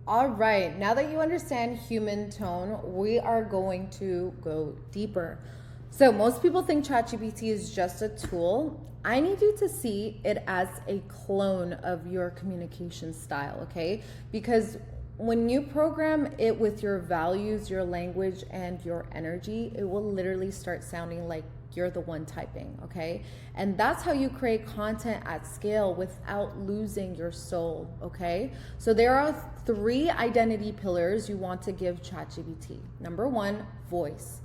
All right, now that you understand human tone, we are going to go deeper. So, most people think ChatGPT is just a tool. I need you to see it as a clone of your communication style, okay? Because when you program it with your values, your language, and your energy, it will literally start sounding like you're the one typing, okay? And that's how you create content at scale without losing your soul, okay? So there are 3 identity pillars you want to give ChatGPT. Number 1, voice,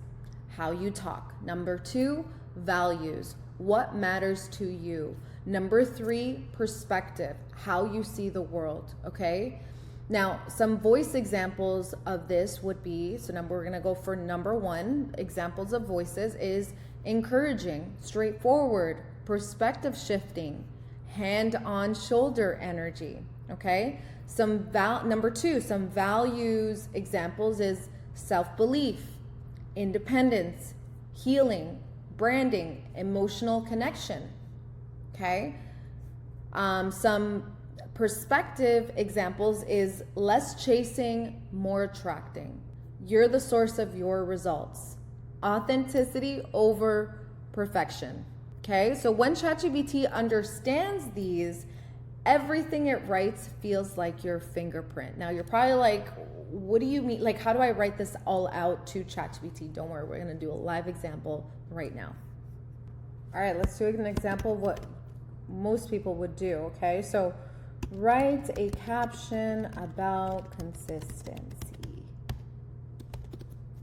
how you talk. Number 2, values, what matters to you. Number 3, perspective, how you see the world, okay? Now, some voice examples of this would be, we're gonna go for number 1, examples of voices is encouraging, straightforward, perspective shifting, hand on shoulder energy, okay? Number 2, some values examples is self-belief, independence, healing, branding, emotional connection, okay? Some perspective examples is less chasing, more attracting. You're the source of your results. Authenticity over perfection. Okay, so when ChatGPT understands these, everything it writes feels like your fingerprint. Now you're probably like, what do you mean? Like, how do I write this all out to ChatGPT? Don't worry, we're gonna do a live example right now. All right, let's do an example of what most people would do, okay? So write a caption about consistency.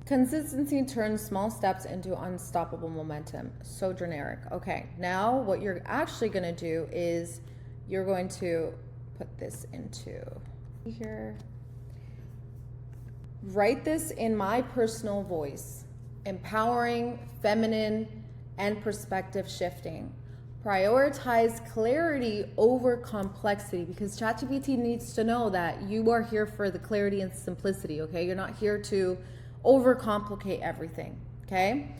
Consistency turns small steps into unstoppable momentum. So generic. Okay, now what you're actually gonna do is you're going to put this into here. Write this in my personal voice. Empowering, feminine, and perspective shifting. Prioritize clarity over complexity, because ChatGPT needs to know that you are here for the clarity and simplicity, okay? You're not here to overcomplicate everything, okay?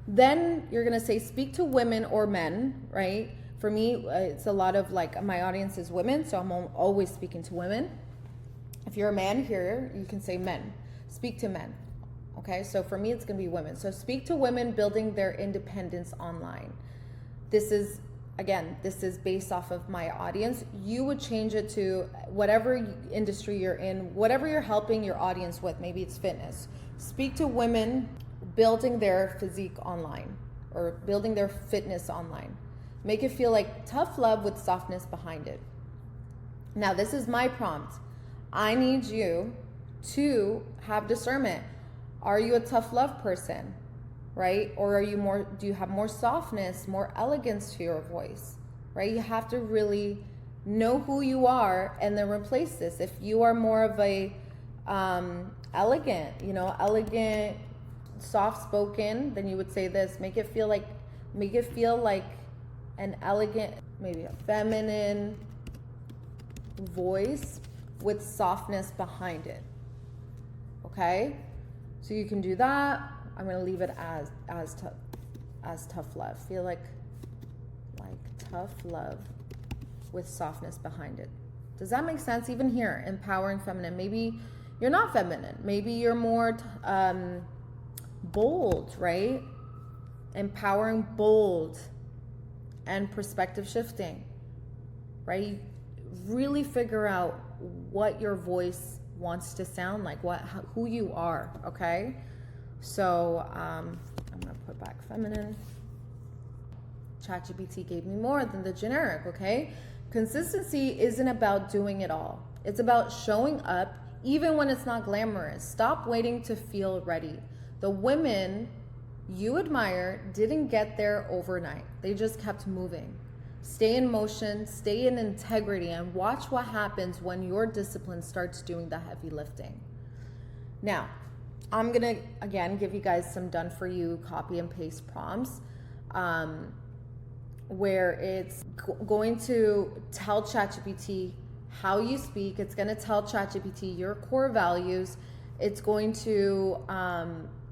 Then you're gonna say, speak to women or men, right? For me, it's a lot of like, my audience is women, so I'm always speaking to women. If you're a man here, you can say men. Speak to men, okay? So for me, it's gonna be women. So speak to women building their independence online. This is, again, this is based off of my audience. You would change it to whatever industry you're in, whatever you're helping your audience with. Maybe it's fitness. Speak to women building their physique online or building their fitness online. Make it feel like tough love with softness behind it. Now, this is my prompt. I need you to have discernment. Are you a tough love person? Right? Or do you have more softness, more elegance to your voice, right? You have to really know who you are and then replace this. If you are more of a elegant, soft-spoken, then you would say this. Make it feel like an elegant, maybe a feminine voice with softness behind it. Okay? So you can do that. I'm gonna leave it as tough love. Feel like tough love with softness behind it. Does that make sense? Even here, empowering feminine. Maybe you're not feminine. Maybe you're more bold, right? Empowering, bold, and perspective shifting, right? Really figure out what your voice wants to sound like, who you are, okay? So I'm gonna put back feminine. ChatGPT gave me more than the generic, okay? Consistency isn't about doing it all. It's about showing up even when it's not glamorous. Stop waiting to feel ready. The women you admire didn't get there overnight. They just kept moving. Stay in motion, stay in integrity, and watch what happens when your discipline starts doing the heavy lifting. Now, I'm gonna, again, give you guys some done for you copy and paste prompts where it's going to tell ChatGPT how you speak. It's gonna tell ChatGPT your core values. It's going to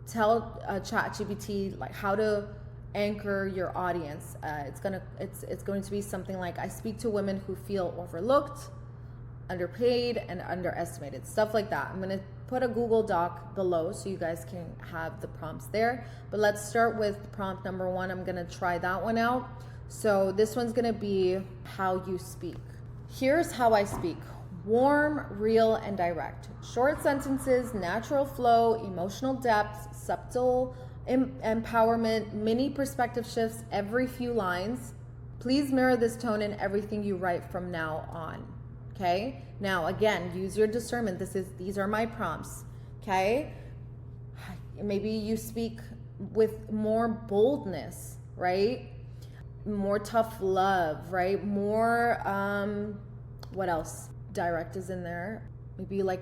tell ChatGPT like how to anchor your audience. It's going to be something like, I speak to women who feel overlooked, underpaid and underestimated, stuff like that. I'm going to put a Google Doc below so you guys can have the prompts there. But let's start with prompt number 1. I'm going to try that one out. So this one's going to be how you speak. Here's how I speak. Warm, real, and direct. Short sentences, natural flow, emotional depth, subtle empowerment, mini perspective shifts every few lines. Please mirror this tone in everything you write from now on. Okay? Now, again, use your discernment. These are my prompts. Okay? Maybe you speak with more boldness, right? More tough love, right? More, what else? Direct is in there. Maybe like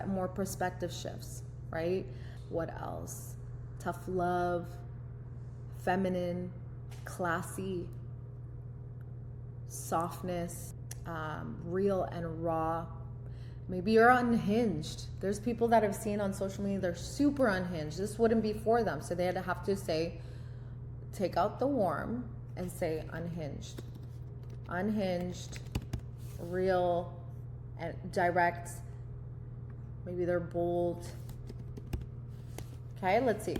more perspective shifts, right? What else? Tough love, feminine, classy, softness, real and raw. Maybe you're unhinged. There's people that I've seen on social media, they're super unhinged. This wouldn't be for them. So they had to have to say, take out the warm and say unhinged. Unhinged, real, and direct. Maybe they're bold. Okay, let's see.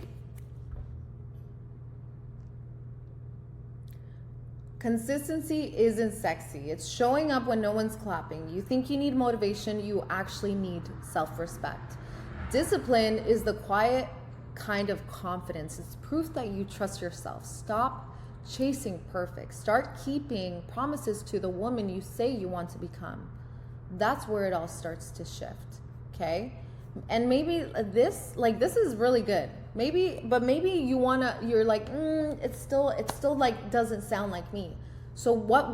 Consistency isn't sexy. It's showing up when no one's clapping. You think you need motivation, you actually need self-respect. Discipline is the quiet kind of confidence. It's proof that you trust yourself. Stop chasing perfect. Start keeping promises to the woman you say you want to become. That's where it all starts to shift. Okay? And maybe this is really good. Maybe you're like, it's still like doesn't sound like me. So what are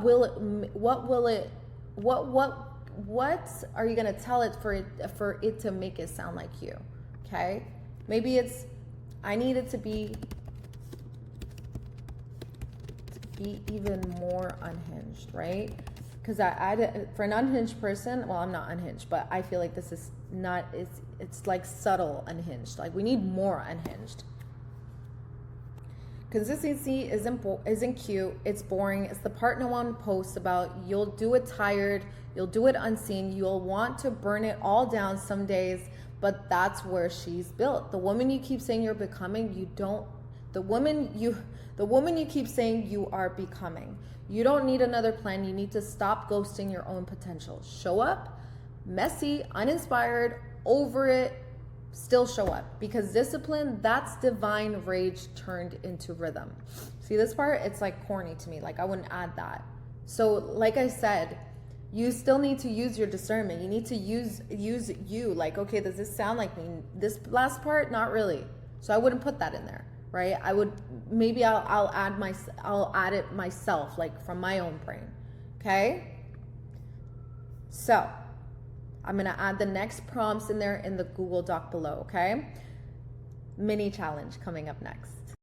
you gonna tell it for it to make it sound like you? Okay? Maybe it's, I need it to be even more unhinged, right? Because for an unhinged person, well, I'm not unhinged, but I feel like this is not, it's like subtle unhinged. Like we need more unhinged. Consistency isn't cute. It's boring. It's the part no one posts about. You'll do it tired. You'll do it unseen. You'll want to burn it all down some days, but that's where she's built. The woman you keep saying you're becoming, the woman you keep saying you are becoming. You don't need another plan. You need to stop ghosting your own potential. Show up, messy, uninspired, over it, still show up. Because discipline, that's divine rage turned into rhythm. See this part? It's like corny to me. Like I wouldn't add that. So like I said, you still need to use your discernment. You need to use you. Like, okay, does this sound like me? This last part, not really. So I wouldn't put that in there. Right? I'll add it myself, like from my own brain. Okay? So I'm gonna add the next prompts in there in the Google Doc below, okay? Mini challenge coming up next.